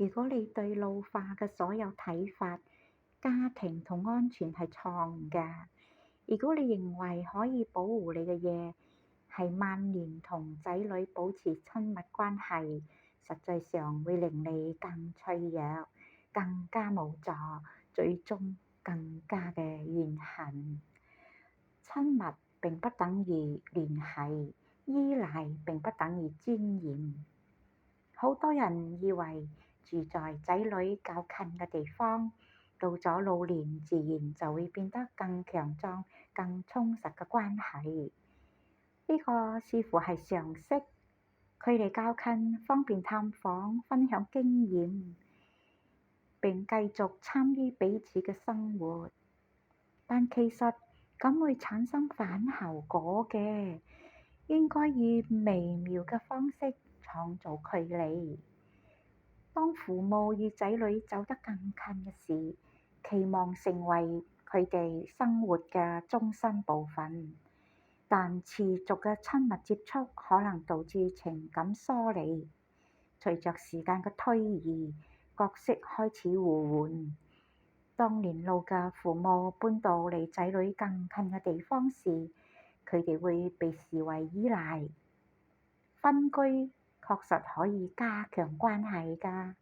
如果你對老化嘅所有睇法、家庭同安全係錯誤㗎，如果你認為可以保護你嘅嘢係萬年同仔女保持親密關係，實際上會令你更脆弱、更加無助，最終更加嘅怨恨。親密並不等於聯繫，依賴並不等於尊嚴。好多人以為住在仔女較近嘅地方，到咗老年自然就會變得更強壯、更充實嘅關係。呢個似乎係常識，距離較近，方便探訪、分享經驗，並繼續參與彼此嘅生活。但其實咁會產生反效果嘅，應該以微妙嘅方式創造距離。當父母與仔女走得更近嘅時，期望成為佢哋生活嘅終身部分，但持續嘅親密接觸可能導致情感疏離。隨着時間嘅推移，角色開始互換。當年老嘅父母搬到離仔女更近嘅地方時，佢哋會被視為依賴。分居確實可以加強關係㗎。